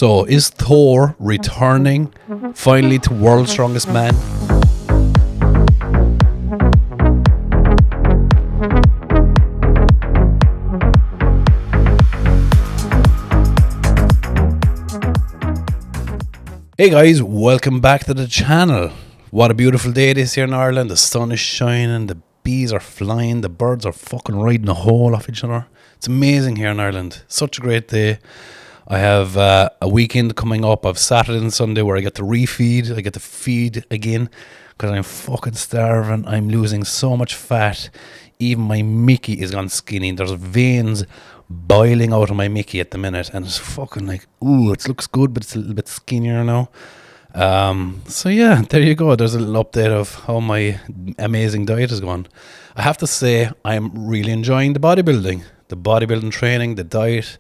So, is Thor returning finally to World's Strongest Man? Hey guys, welcome back to the channel. What a beautiful day it is here in Ireland. The sun is shining, the bees are flying, the birds are fucking riding a hole off each other. It's amazing here in Ireland. Such a great day. I have a weekend coming up of Saturday and Sunday where I get to refeed. I get to feed again because I'm fucking starving. I'm losing so much fat. Even my Mickey is gone skinny. There's veins boiling out of my Mickey at the minute, and it's fucking like, ooh, it looks good, but it's a little bit skinnier now. So yeah, there you go. There's a little update of how my amazing diet is going. I have to say, I'm really enjoying the bodybuilding training, the diet,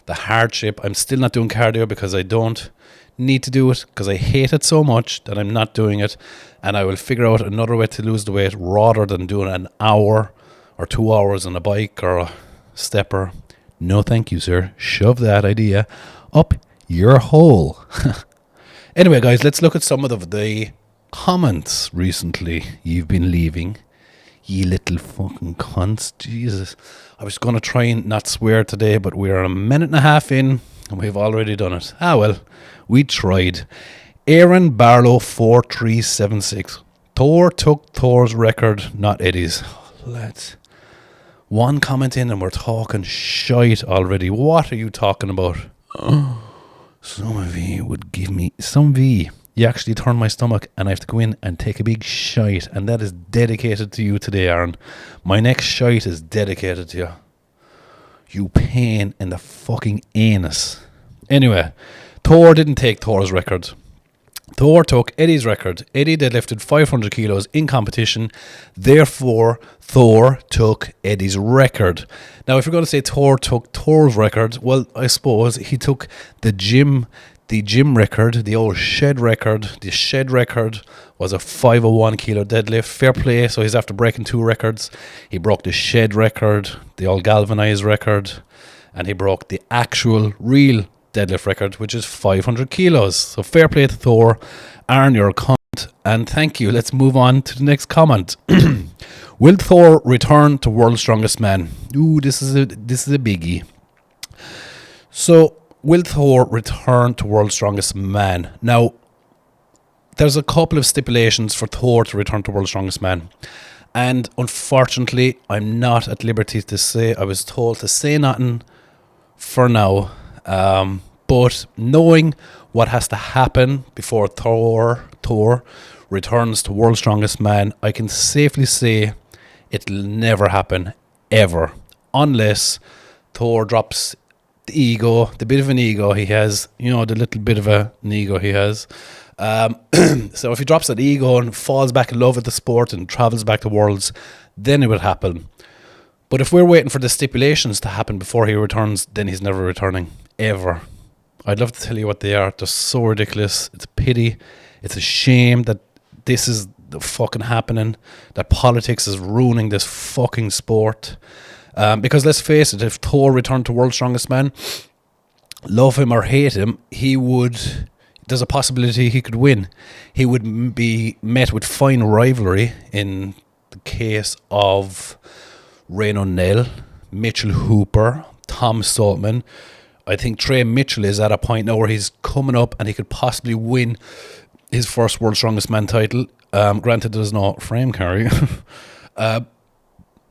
the hardship. I'm still not doing cardio because I don't need to do it, because I hate it so much that I'm not doing it, and I will figure out another way to lose the weight rather than doing an hour or 2 hours on a bike or a stepper. No thank you, sir. Shove that idea up your hole. Anyway, guys, let's look at some of the comments recently you've been leaving. Ye little fucking cunts. Jesus. I was going to try and not swear today, but we're a minute and a half in and we've already done it. Ah, well, we tried. Aaron Barlow 4376. Thor took Thor's record, not Eddie's. Let's. One comment in and we're talking shite already. What are you talking about? Some of you would give me some V. You actually turn my stomach and I have to go in and take a big shite, and that is dedicated to you today, Aaron. My next shite is dedicated to you. You pain in the fucking anus. Anyway, Thor didn't take Thor's record. Thor took Eddie's record. Eddie deadlifted 500 kilos in competition. Therefore, Thor took Eddie's record. Now, if you're going to say Thor took Thor's record, well, I suppose he took the gym record, the old shed record. The shed record was a 501 kilo deadlift. Fair play. So he's after breaking two records. He broke the shed record, the old galvanized record, and he broke the actual real deadlift record, which is 500 kilos. So fair play to Thor. Aaron, you're a cunt, and thank you. Let's move on to the next comment. Will Thor return to World's Strongest Man? Ooh, this is a biggie. So, will Thor return to World's Strongest Man? Now, there's a couple of stipulations for Thor to return to World's Strongest Man, and unfortunately, I'm not at liberty to say. I was told to say nothing for now. But knowing what has to happen before Thor returns to World's Strongest Man, I can safely say it'll never happen, ever, unless Thor drops the ego, the bit of an ego he has, the little bit of an ego he has. So if he drops that ego and falls back in love with the sport and travels back to Worlds, then it will happen. But if we're waiting for the stipulations to happen before he returns, then he's never returning, ever. I'd love to tell you what they are. They're so ridiculous. It's a pity. It's a shame that this is the fucking happening, that politics is ruining this fucking sport. Because let's face it, if Thor returned to World's Strongest Man, love him or hate him, there's a possibility he could win. He would be met with fine rivalry in the case of Rain O'Neill, Mitchell Hooper, Tom Saltman. I think Trey Mitchell is at a point now where he's coming up and he could possibly win his first World's Strongest Man title. Granted, there's no frame carry.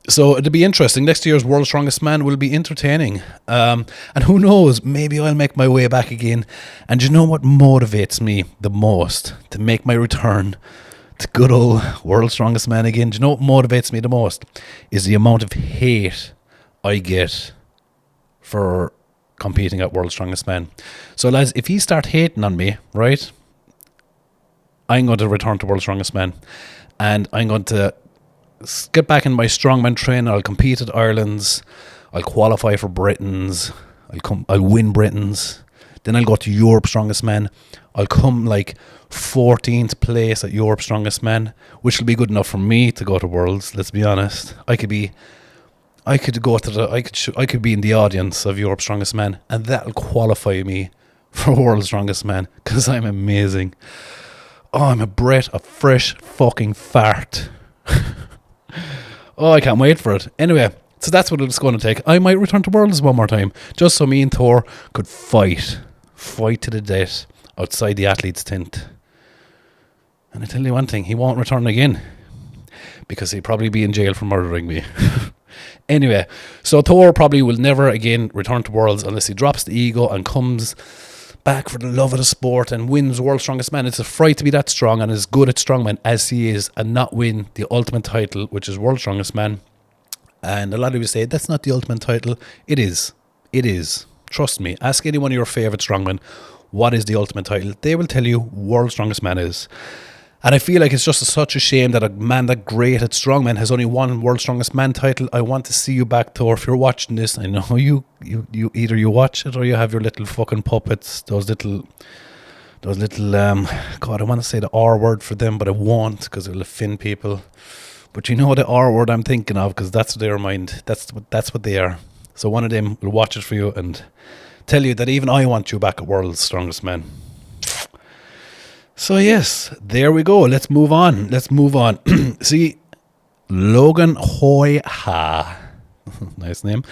So it'll be interesting. Next year's World's Strongest Man will be entertaining. And who knows, maybe I'll make my way back again. And you know what motivates me the most to make my return to good old World's Strongest Man again? Do you know what motivates me the most? Is the amount of hate I get for competing at World's Strongest Man. So lads, if you start hating on me, right, I'm going to return to World's Strongest Man, and I'm going to get back in my strongman training. I'll compete at Ireland's, I'll qualify for Britain's, I'll win Britain's, then I'll go to Europe's Strongest Man. I'll come like 14th place at Europe's Strongest Man, which will be good enough for me to go to Worlds. Let's be honest. I could be I could be in the audience of Europe's Strongest Man, and that'll qualify me for World's Strongest Man, because I'm amazing. Oh, I'm a breath of fresh fucking fart. Oh, I can't wait for it. Anyway, so that's what it's going to take. I might return to Worlds one more time, just so me and Thor could fight to the death outside the athlete's tent. And I tell you one thing, he won't return again, because he'll probably be in jail for murdering me. Anyway, so Thor probably will never again return to Worlds unless he drops the ego and comes back for the love of the sport and wins World's Strongest Man. It's a fright to be that strong and as good at strongman as he is and not win the ultimate title, which is World's Strongest Man. And a lot of you say, that's not the ultimate title. It is. It is. Trust me. Ask any one of your favourite strongmen, what is the ultimate title? They will tell you World's Strongest Man is. And I feel like it's just such a shame that a man that great at strongman has only one World's Strongest Man title. I want to see you back, Thor. If you're watching this, I know you either you watch it or you have your little fucking puppets. Those little God, I want to say the R word for them, but I won't because it'll offend people. But you know the R word I'm thinking of, because that's their mind. That's what they are. So one of them will watch it for you and tell you that even I want you back at World's Strongest Man. So yes, there we go. Let's move on. See, Logan Hoya. Nice name.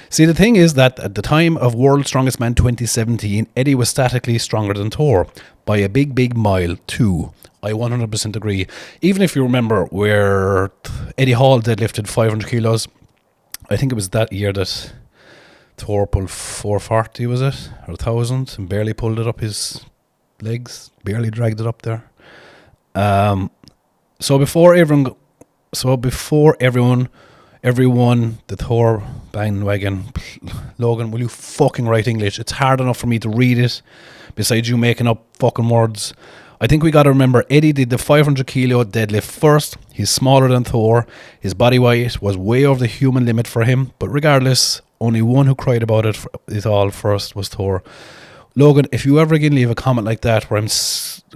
See, the thing is that at the time of World's Strongest Man 2017, Eddie was statically stronger than Thor by a big mile too. I 100% agree. Even if you remember where Eddie Hall deadlifted 500 kilos, I think it was that year that Thor pulled 440, was it? Or 1,000, and barely pulled it up his legs, barely dragged it up there. So before everyone, the Thor bandwagon, Logan, will you fucking write English? It's hard enough for me to read it, besides you making up fucking words. I think we got to remember, Eddie did the 500 kilo deadlift first. He's smaller than Thor. His body weight was way over the human limit for him. But regardless, only one who cried about it all first was Thor. Logan, if you ever again leave a comment like that where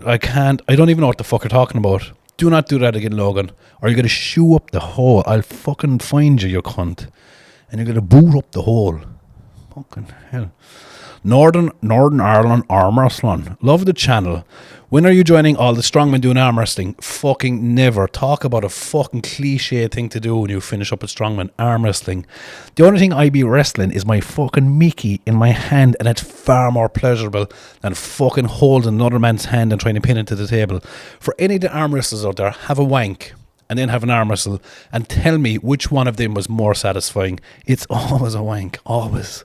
I don't even know what the fuck you're talking about. Do not do that again, Logan, or you're going to shoe up the hole. I'll fucking find you cunt. And you're going to boot up the hole. Fucking hell. Northern Ireland arm wrestling. Love the channel. When are you joining all the strongmen doing arm wrestling? Fucking never. Talk about a fucking cliche thing to do when you finish up with strongman arm wrestling. The only thing I be wrestling is my fucking Mickey in my hand, and it's far more pleasurable than fucking holding another man's hand and trying to pin it to the table. For any of the arm wrestlers out there, have a wank and then have an arm wrestle and tell me which one of them was more satisfying. It's always a wank. Always.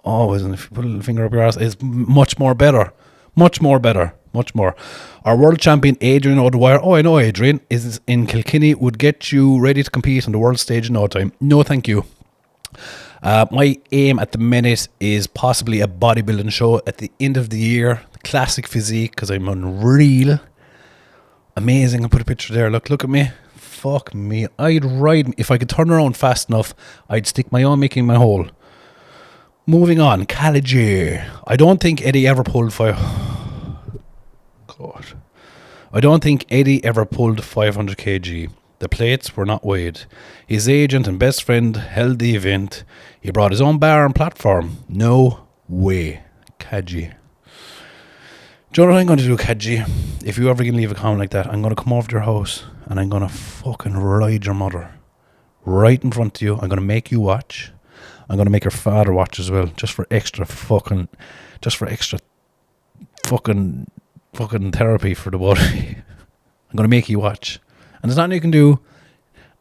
And if you put a little finger up your ass, it's much more better. Much more. Our world champion Adrian O'Dwyer, I know Adrian, is in Kilkenny, would get you ready to compete on the world stage in no time. No, thank you. My aim at the minute is possibly a bodybuilding show at the end of the year. Classic physique, because I'm unreal. Amazing. I'll put a picture there. Look at me. Fuck me. I'd ride, if I could turn around fast enough, I'd stick my own Mickey in my hole. Moving on, Kajji. I don't think Eddie ever pulled 500 kg. The plates were not weighed. His agent and best friend held the event. He brought his own bar and platform. No way, Kajji. Do you know what I'm going to do, Kajji? If you ever can leave a comment like that, I'm going to come over to your house and I'm going to fucking ride your mother right in front of you. I'm going to make you watch. I'm going to make your father watch as well, just for extra fucking therapy for the body. I'm going to make you watch. And there's nothing you can do.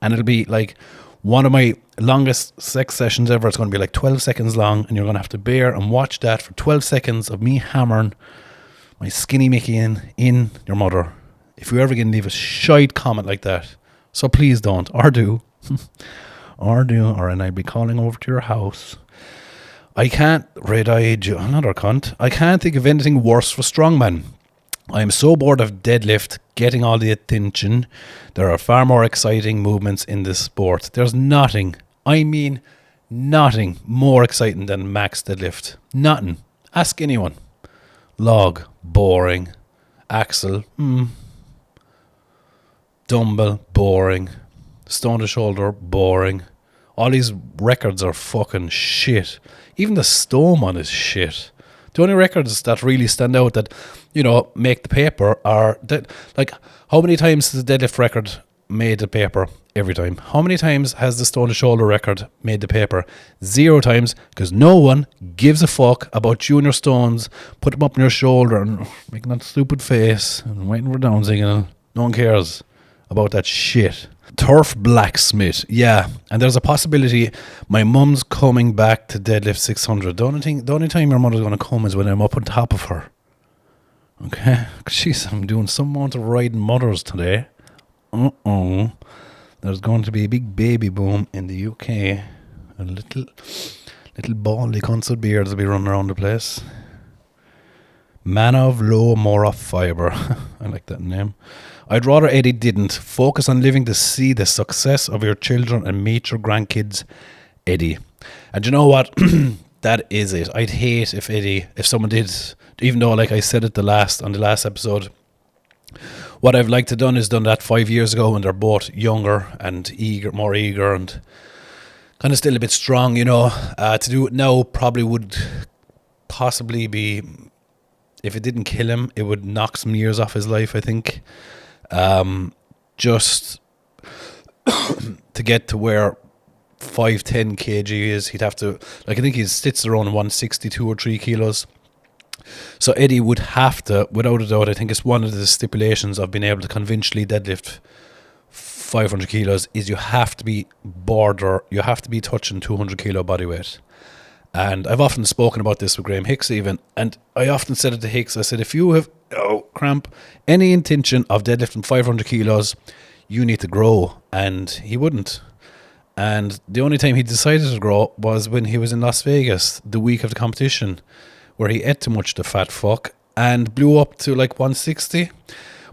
And it'll be like one of my longest sex sessions ever. It's going to be like 12 seconds long. And you're going to have to bear and watch that for 12 seconds of me hammering my skinny Mickey in your mother. If you ever can leave a shite comment like that. So please don't. Or do. And I'd be calling over to your house. I can't, red-eyed, another cunt. I can't think of anything worse for strongman. I am so bored of deadlift getting all the attention. There are far more exciting movements in this sport. There's nothing, I mean nothing more exciting than max deadlift. Nothing. Ask anyone. Log, boring. Axle, dumbbell, boring. Stone to shoulder, boring. All these records are fucking shit. Even the stone one is shit. The only records that really stand out that, make the paper are that, like, how many times has the deadlift record made the paper? Every time. How many times has the stone to shoulder record made the paper? 0 times, because no one gives a fuck about junior stones. Put them up on your shoulder and making that stupid face and waiting for down signal. No one cares about that shit. Turf blacksmith, yeah. And there's a possibility my mum's coming back to deadlift 600. The only time your mother's going to come is when I'm up on top of her. Okay? Jeez, I'm doing some amount of riding mothers today. There's going to be a big baby boom in the UK. A little baldy cunts with beards will be running around the place. Man of low, more of fibre. I like that name. I'd rather Eddie didn't. Focus on living to see the success of your children and meet your grandkids, Eddie. And you know what? That is it. I'd hate if someone did, even though, like I said on the last episode, what I've liked to done is done that 5 years ago when they're both younger and more eager and kind of still a bit strong, to do it now probably would possibly be, if it didn't kill him, it would knock some years off his life, I think. Just to get to where 510 kg is, he'd have to, like, I think he sits around 162 or 3 kilos. So Eddie would have to, without a doubt, I think it's one of the stipulations of being able to conventionally deadlift 500 kilos is you have to be touching 200 kilo body weight. And I've often spoken about this with Graham Hicks even, and I often said it to Hicks, I said, if you have, any intention of deadlifting 500 kilos, you need to grow. And he wouldn't. And the only time he decided to grow was when he was in Las Vegas, the week of the competition, where he ate too much, the fat fuck, and blew up to like 160.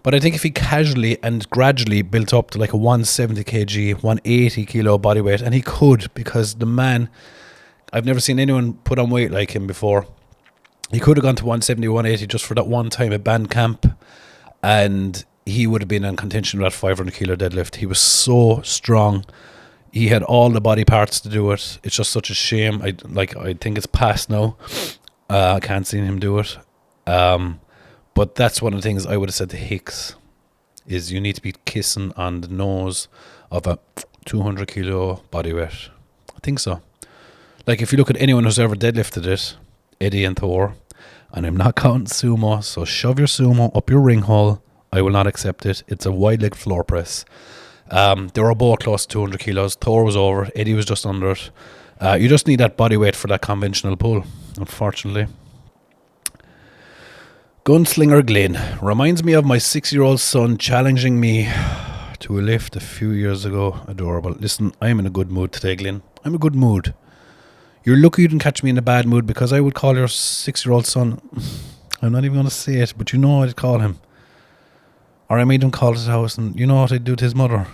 But I think if he casually and gradually built up to like a 170 kg, 180 kilo body weight, and he could, because the man, I've never seen anyone put on weight like him before. He could have gone to 170, 180 just for that one time at band camp, and he would have been in contention with that 500 kilo deadlift. He was so strong. He had all the body parts to do it. It's just such a shame. I think it's past now. I can't see him do it. But that's one of the things I would have said to Hicks, is you need to be kissing on the nose of a 200 kilo body weight. I think so. Like, if you look at anyone who's ever deadlifted it, Eddie and Thor, and I'm not counting sumo, so shove your sumo up your ring hole. I will not accept it. It's a wide leg floor press. They were both close to 200 kilos. Thor was over it. Eddie was just under it. You just need that body weight for that conventional pull, unfortunately. Gunslinger Glenn reminds me of my 6-year-old son challenging me to a lift a few years ago. Adorable. Listen, I'm in a good mood today, Glenn. I'm in a good mood. You're lucky you didn't catch me in a bad mood, because I would call your 6-year-old son, I'm not even going to say it, but you know what I'd call him. Or I made him call his house, and you know what I'd do to his mother,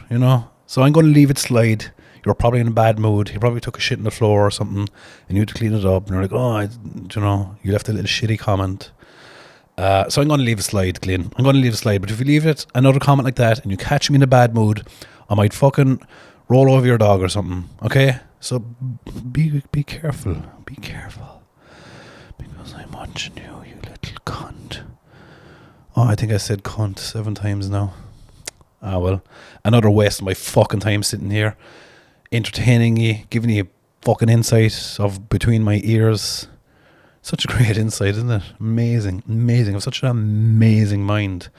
So I'm going to leave it slide. You're probably in a bad mood. He probably took a shit on the floor or something, and you had to clean it up, and you're like, you left a little shitty comment. So I'm going to leave it slide, Glenn. I'm going to leave it slide. But if you leave it, another comment like that, and you catch me in a bad mood, I might fucking roll over your dog or something, okay? So be careful. Be careful. Because I'm watching you, you little cunt. Oh, I think I said cunt 7 times now. Ah, well. Another waste of my fucking time sitting here, entertaining you, giving you fucking insight of between my ears. Such a great insight, isn't it? Amazing. I have such an amazing mind.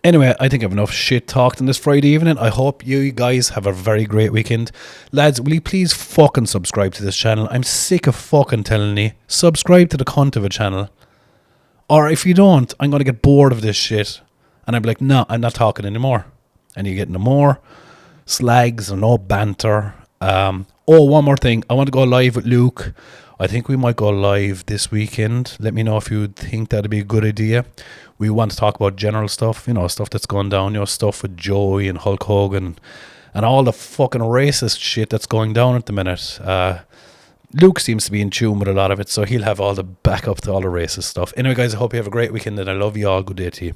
Anyway, I think I have enough shit talked on this Friday evening. I hope you guys have a very great weekend. Lads, will you please fucking subscribe to this channel? I'm sick of fucking telling you. Subscribe to the cunt of a channel. Or if you don't, I'm going to get bored of this shit. And I'm like, no, I'm not talking anymore. And you get no more slags and no banter. One more thing. I want to go live with Luke. I think we might go live this weekend. Let me know if you think that'd be a good idea. We want to talk about general stuff, stuff that's going down, stuff with Joey and Hulk Hogan and all the fucking racist shit that's going down at the minute. Luke seems to be in tune with a lot of it, so he'll have all the backup to all the racist stuff. Anyway, guys, I hope you have a great weekend, and I love you all. Good day to you.